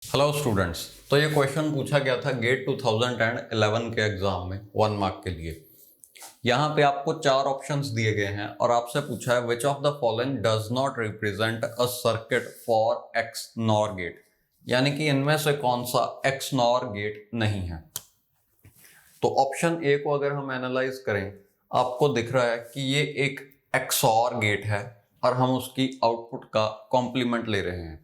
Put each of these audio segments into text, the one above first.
Hello students. तो ये question पूछा गया था गेट 2011 के एग्जाम में 1 मार्क के लिए। यहाँ पे आपको 4 ऑप्शंस दिए गए हैं और आपसे पूछा है which of the following does not represent a circuit for X NOR gate, यानी कि इनमें से कौन सा एक्स नॉर गेट नहीं है। तो ऑप्शन ए को अगर हम एनालाइज करें, आपको दिख रहा है कि ये एक एक्सऑर गेट है और हम उसकी आउटपुट का कॉम्प्लीमेंट ले रहे हैं,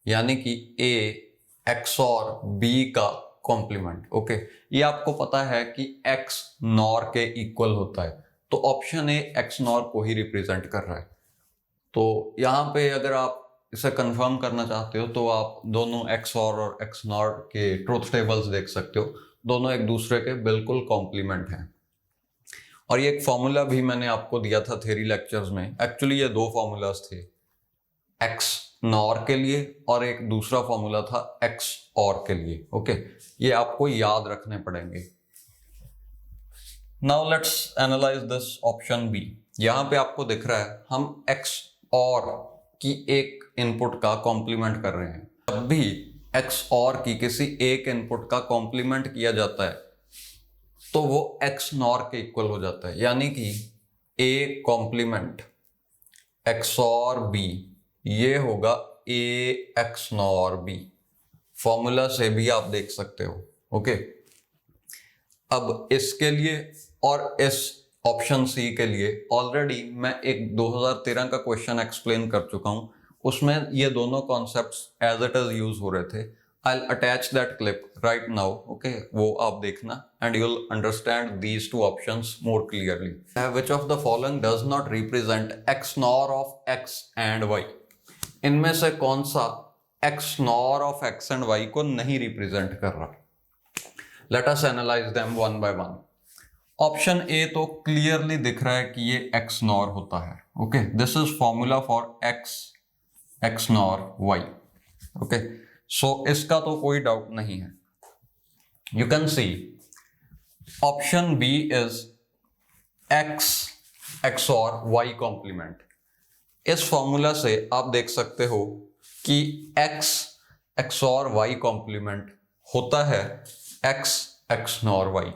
यानी कि ए एक्सऑर बी का कॉम्प्लीमेंट। ओके, ये आपको पता है कि एक्स नॉर के इक्वल होता है, तो ऑप्शन ए एक्स नॉर को ही रिप्रेजेंट कर रहा है। तो यहाँ पे अगर आप इसे कंफर्म करना चाहते हो तो आप दोनों एक्सऑर और एक्स नॉर के ट्रुथ टेबल्स देख सकते हो, दोनों एक दूसरे के बिल्कुल कॉम्प्लीमेंट हैं। और ये एक फॉर्मूला भी मैंने आपको दिया था थ्योरी लेक्चर्स में। एक्चुअली ये 2 फॉर्मूलाज थे, एक्स नॉर के लिए और एक दूसरा फॉर्मूला था एक्स और के लिए। ओके, ये आपको याद रखने पड़ेंगे। Now let's analyse this option B. यहां पे आपको दिख रहा है हम एक्स और की एक इनपुट का कॉम्प्लीमेंट कर रहे हैं। जब भी एक्स और की किसी एक इनपुट का कॉम्प्लीमेंट किया जाता है तो वो एक्स नॉर के इक्वल हो जाता है, यानी कि ए कॉम्प्लीमेंट एक्स और बी ये होगा ए एक्स नॉर बी। फॉर्मूला से भी आप देख सकते हो। ओके, अब इसके लिए और इस ऑप्शन सी के लिए ऑलरेडी मैं एक 2013 का क्वेश्चन एक्सप्लेन कर चुका हूं, उसमें ये दोनों concepts as it is use हो रहे थे। I'll attach that clip right now. Okay, वो आप देखना and you'll understand these 2 options more clearly. Which of the following does not represent x nor of x and y? इनमें से कौन सा x nor of x and y को नहीं represent कर रहा? Let us analyze them one by one. Option A तो clearly दिख रहा है कि ये x nor होता है। Okay, this is formula for x nor y। Okay, so इसका तो कोई डाउट नहीं है। You can see option B is X और वाई कॉम्प्लीमेंट। इस फॉर्मूला से आप देख सकते हो कि एक्स और वाई कॉम्प्लीमेंट होता है X NOR Y.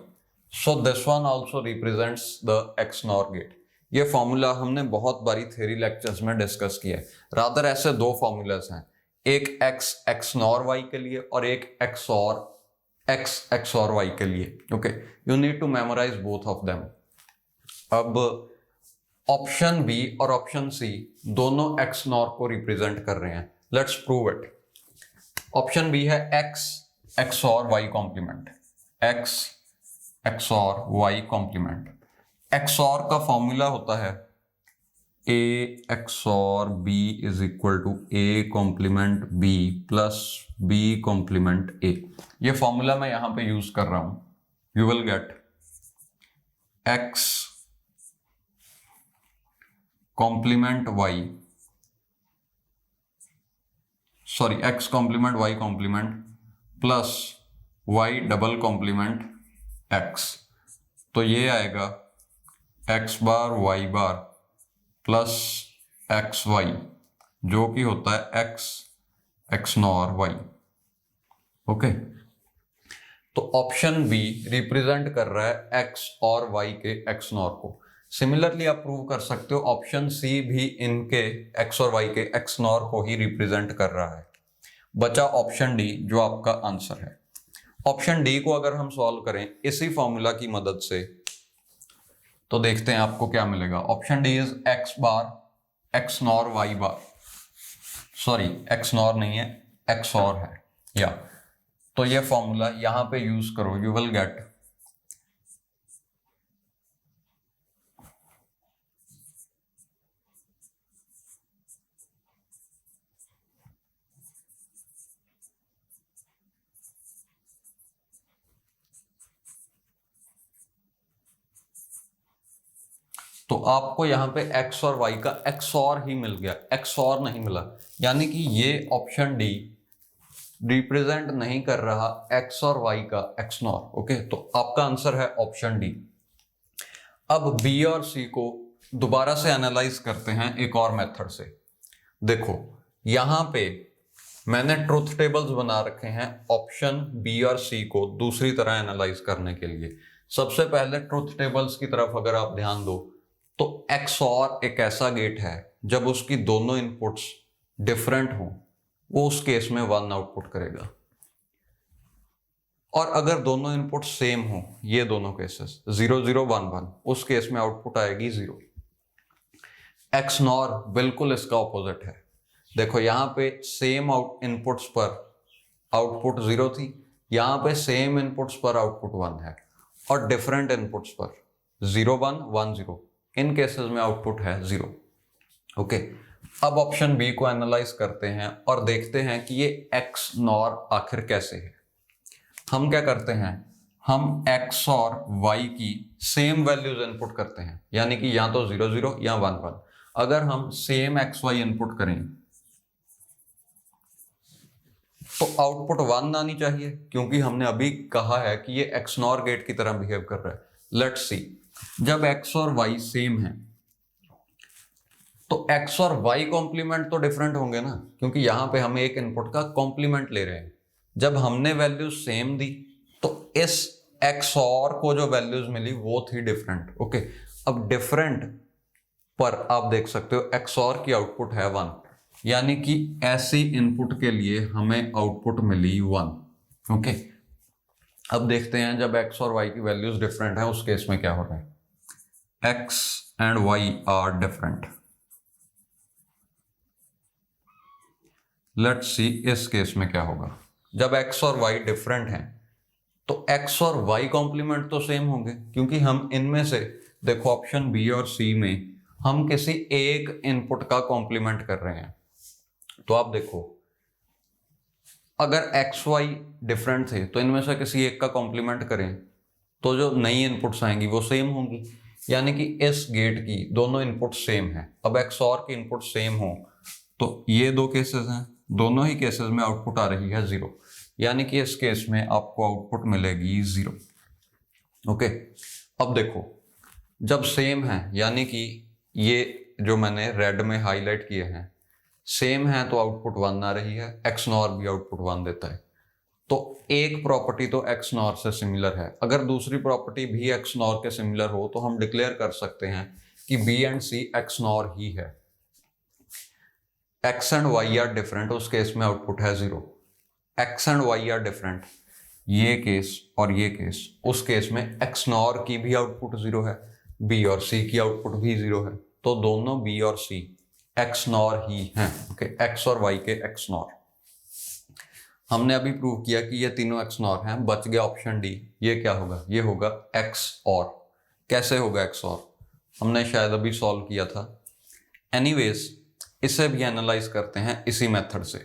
So this one also represents the X NOR gate. ये फॉर्मूला हमने बहुत बारी थ्योरी लेक्चर्स में डिस्कस किया है। रादर ऐसे 2 फॉर्मूलाज हैं, एक एक्स नॉर वाई के लिए और एक एक्स और वाई के लिए। Okay, you need to memorise both of them. अब ऑप्शन बी और ऑप्शन सी दोनों एक्स नॉर को रिप्रेजेंट कर रहे हैं। Let's prove it. Option B है एक्स और वाई कॉम्प्लीमेंट, एक्स और वाई कॉम्प्लीमेंट। एक्स और का फॉर्मूला होता है A XOR B is equal to A complement B plus B complement A. ये फॉर्मूला मैं यहां पे यूज कर रहा हूं। You will get X complement Y, sorry X complement Y complement plus Y double complement X. तो ये आएगा X bar Y bar plus X Y, जो कि होता है एक्स नॉर वाई। ओके, तो ऑप्शन बी रिप्रेजेंट कर रहा है एक्स और वाई के एक्स नॉर को। सिमिलरली आप प्रूव कर सकते हो ऑप्शन सी भी इनके एक्स और वाई के एक्स नॉर को ही रिप्रेजेंट कर रहा है। बचा ऑप्शन डी जो आपका आंसर है। ऑप्शन डी को अगर हम सॉल्व करें इसी फॉर्मूला की मदद से तो देखते हैं आपको क्या मिलेगा। Option D is X bar X NOR Y bar, sorry X NOR नहीं है एक्स और है या, तो ये फॉर्मूला यहां पे यूज करो, यू विल गेट तो आपको यहां पे एक्स और वाई का एक्स और ही मिल गया, एक्स और नहीं मिला, यानी कि ये ऑप्शन डी रिप्रेजेंट नहीं कर रहा एक्स और वाई का एक्स नॉर। ओके, तो आपका आंसर है ऑप्शन डी। अब बी और सी को दोबारा से एनालाइज करते हैं एक और मेथड से। देखो यहां पे मैंने ट्रुथ टेबल्स बना रखे हैं ऑप्शन बी और सी को दूसरी तरह एनालाइज करने के लिए। सबसे पहले ट्रुथ टेबल्स की तरफ अगर आप ध्यान दो तो XOR एक ऐसा गेट है जब उसकी दोनों इनपुट्स डिफरेंट हो, वो उस केस में 1 आउटपुट करेगा। और अगर दोनों इनपुट सेम हो, ये दोनों केसेस 0 0 1 1, उस केस में आउटपुट आएगी 0। XNOR बिल्कुल इसका ऑपोजिट है। देखो यहाँ पे सेम इनपुट्स पर आउटपुट 0 थी, यहाँ पे सेम इनपुट्स पर आउटपुट 1 है, और डिफरेंट इनपुट्स पर 0 1 1 0, इन केसेस में आउटपुट है 0। ओके, अब ऑप्शन बी को एनालाइज करते हैं और देखते हैं कि ये XNOR आखिर कैसे है। हम क्या करते हैं, हम X और Y की सेम वैल्यूज इनपुट करते हैं, यानी कि या तो 0 0 या 1 1। अगर हम सेम XY इनपुट करें तो आउटपुट 1 आनी चाहिए, क्योंकि हमने अभी कहा है कि ये XNOR गेट की तरह बिहेव कर रहा है। लेट्स सी, जब X और Y सेम है तो X और Y कॉम्प्लीमेंट तो डिफरेंट होंगे ना, क्योंकि यहां पे हम एक इनपुट का कॉम्प्लीमेंट ले रहे हैं। जब हमने वैल्यूज सेम दी तो इस XOR को जो वैल्यूज मिली वो थी डिफरेंट। ओके, अब डिफरेंट पर आप देख सकते हो XOR की आउटपुट है 1, यानी कि ऐसी इनपुट के लिए हमें आउटपुट मिली 1। ओके, अब देखते हैं जब X और Y की वैल्यूज डिफरेंट है उस केस में क्या हो रहा है। X and Y are different. Let's see इस केस में क्या होगा। जब X और Y डिफरेंट हैं तो X और Y कॉम्प्लीमेंट तो सेम होंगे, क्योंकि हम इनमें से, देखो ऑप्शन बी और सी में हम किसी एक इनपुट का कॉम्प्लीमेंट कर रहे हैं। तो आप देखो, अगर XY डिफरेंट थे तो इनमें से किसी एक का कॉम्प्लीमेंट करें तो जो नई इनपुट्स आएंगी वो सेम होंगी, यानी कि इस गेट की दोनों इनपुट सेम है। अब XOR की इनपुट सेम हो तो ये दो केसेस हैं, दोनों ही केसेस में आउटपुट आ रही है 0, यानी कि इस केस में आपको आउटपुट मिलेगी 0। ओके, अब देखो जब सेम है, यानी कि ये जो मैंने रेड में हाईलाइट किए हैं सेम है तो आउटपुट 1 आ रही है। XNOR भी आउटपुट 1 देता है। तो एक प्रॉपर्टी तो XNOR से सिमिलर है, अगर दूसरी प्रॉपर्टी भी XNOR के सिमिलर हो तो हम डिक्लेयर कर सकते हैं कि B एंड C XNOR ही है। X and Y are different, उस केस में आउटपुट है 0। X and Y are different, ये केस और ये केस, उस केस में XNOR की भी आउटपुट 0 है, B और C की आउटपुट भी 0 है, तो दोनों B और C XNOR ही हैं। ओके, X और Y के XNOR। हमने अभी प्रूव किया कि ये तीनों XNOR हैं। बच गया ऑप्शन डी, ये क्या होगा, ये होगा XOR। कैसे होगा XOR, हमने शायद अभी सॉल्व किया था। एनीवेज, इसे भी एनालाइज करते हैं इसी मेथड से।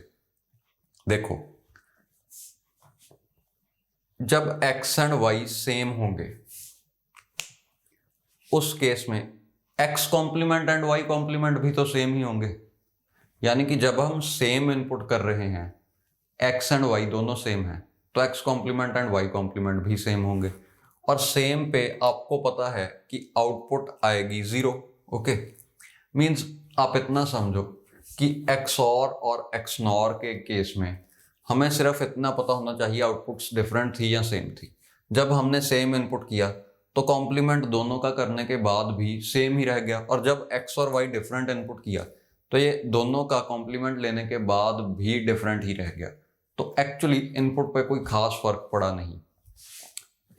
देखो, जब X एंड Y सेम होंगे उस केस में X complement and Y complement भी तो सेम ही होंगे, यानी कि जब हम सेम इनपुट कर रहे हैं, X एंड Y दोनों सेम हैं, तो X complement and Y complement भी सेम होंगे, और सेम पे आपको पता है कि आउटपुट आएगी 0। ओके, मींस आप इतना समझो कि XOR और XNOR के केस में हमें सिर्फ इतना पता होना चाहिए आउटपुट्स डिफरेंट थी या सेम थी। जब हमने सेम इनपुट किया तो कॉम्प्लीमेंट दोनों का करने के बाद भी सेम ही रह गया, और जब X और Y डिफरेंट इनपुट किया तो ये दोनों का कॉम्प्लीमेंट लेने के बाद भी डिफरेंट ही रह गया। तो एक्चुअली इनपुट पे कोई खास फर्क पड़ा नहीं,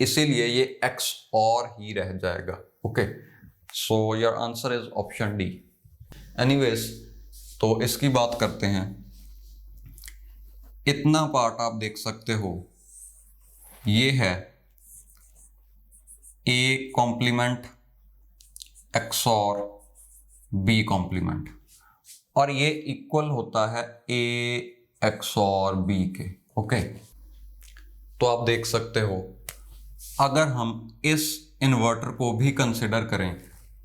इसीलिए ये XOR ही रह जाएगा। Okay, so your answer is option D. Anyways, तो इसकी बात करते हैं। इतना पार्ट आप देख सकते हो, ये है A complement XOR B complement, और ये इक्वल होता है A XOR B के। ओके, तो आप देख सकते हो अगर हम इस इन्वर्टर को भी कंसिडर करें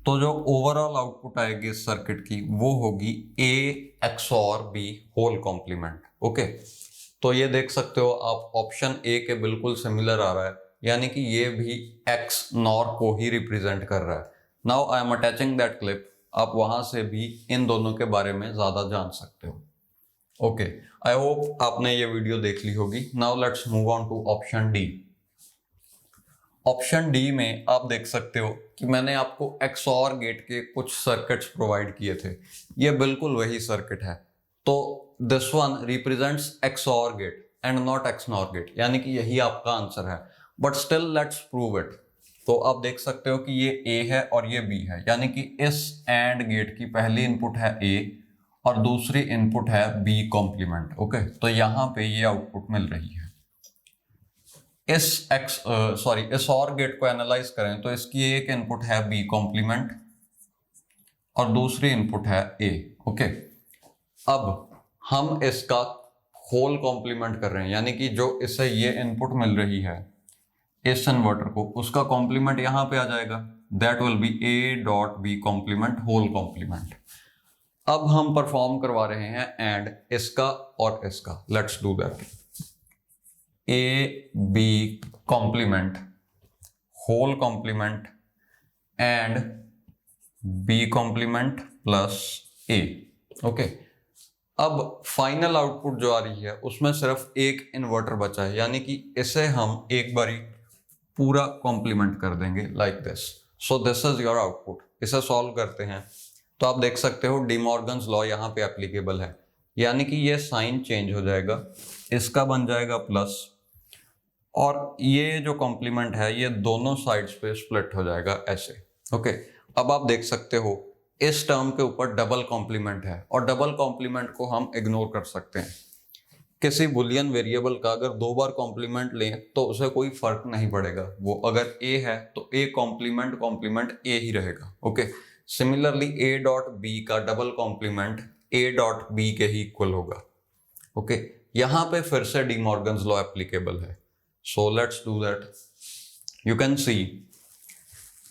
तो जो ओवरऑल आउटपुट आएगी इस सर्किट की वो होगी A XOR B whole complement. Okay, तो ये देख सकते हो आप ऑप्शन ए के बिल्कुल सिमिलर आ रहा है, यानी कि ये भी XNOR को ही रिप्रेजेंट कर रहा है। Now I am attaching that clip, आप वहां से भी इन दोनों के बारे में ज्यादा जान सकते हो। ओके, आई होप आपने ये वीडियो देख ली होगी। Now let's move on to option D. Option D में आप देख सकते हो कि मैंने आपको XOR गेट के कुछ सर्किट्स प्रोवाइड किए थे। ये बिल्कुल वही सर्किट है। तो this one represents XOR gate and not XNOR gate, यानी कि यही आपका आंसर है। But still let's prove it. तो आप देख सकते हो कि ये A है और ये B है, यानी कि इस एंड गेट की पहली इनपुट है A और दूसरी इनपुट है B कॉम्प्लीमेंट। ओके, तो यहां पे ये आउटपुट मिल रही है। इस और गेट को एनालाइज करें तो इसकी एक इनपुट है B कॉम्प्लीमेंट और दूसरी इनपुट है A। ओके, अब हम इसका होल कॉम्प्लीमेंट कर रहे हैं, यानी कि जो इसे ये इनपुट मिल रही है इस इन्वर्टर को, उसका कॉम्प्लीमेंट यहां पे आ जाएगा। That will be A dot B complement whole complement. अब हम परफॉर्म करवा रहे हैं एंड इसका और इसका। Let's do that. A B complement whole complement and B complement plus A। Okay, अब फाइनल आउटपुट जो आ रही है उसमें सिर्फ एक इन्वर्टर बचा है, यानी कि इसे हम एक बारी पूरा कॉम्प्लीमेंट कर देंगे like this. So this is your output. इसे सॉल्व करते हैं तो आप देख सकते हो डी मॉर्गन्स लॉ यहाँ पे एप्लीकेबल है, यानी कि ये साइन चेंज हो जाएगा, इसका बन जाएगा प्लस और ये जो कॉम्प्लीमेंट है ये दोनों साइड्स पे स्प्लिट हो जाएगा ऐसे। ओके, अब आप देख सकते हो इस टर्म के ऊपर डबल कॉम्प्लीमेंट है और डबल कॉम्प्लीमेंट को हम इग्नोर कर सकते हैं। किसी बुलियन वेरिएबल का अगर दो बार कॉम्प्लीमेंट लें तो उसे कोई फर्क नहीं पड़ेगा। वो अगर A है तो A कॉम्प्लीमेंट कॉम्प्लीमेंट A ही रहेगा। Okay, similarly A dot B का double complement A dot B के ही इक्वल होगा। ओके, यहाँ पे फिर से डी मॉर्गन्स लॉ एप्लीकेबल है। So let's do that. You can see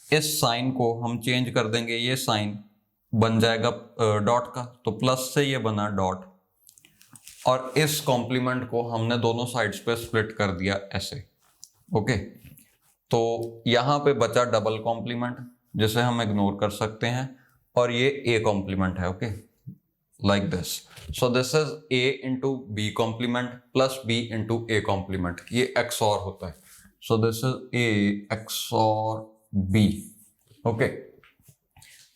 इस साइन को हम चेंज कर देंगे, ये साइन बन जाएगा डॉट का, तो प्लस से ये बना डॉट और इस कॉम्प्लीमेंट को हमने दोनों साइड्स पे स्प्लिट कर दिया ऐसे। ओके, तो यहाँ पे बचा डबल कॉम्प्लीमेंट जिसे हम इग्नोर कर सकते हैं और ये A कॉम्प्लीमेंट है। Okay, like this. So this is A into B complement plus B into A complement. ये XOR होता है। So this is A XOR B. Okay.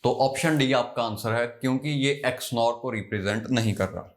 तो ऑप्शन डी आपका आंसर है, क्योंकि ये XNOR को रिप्रेजेंट नहीं कर रहा।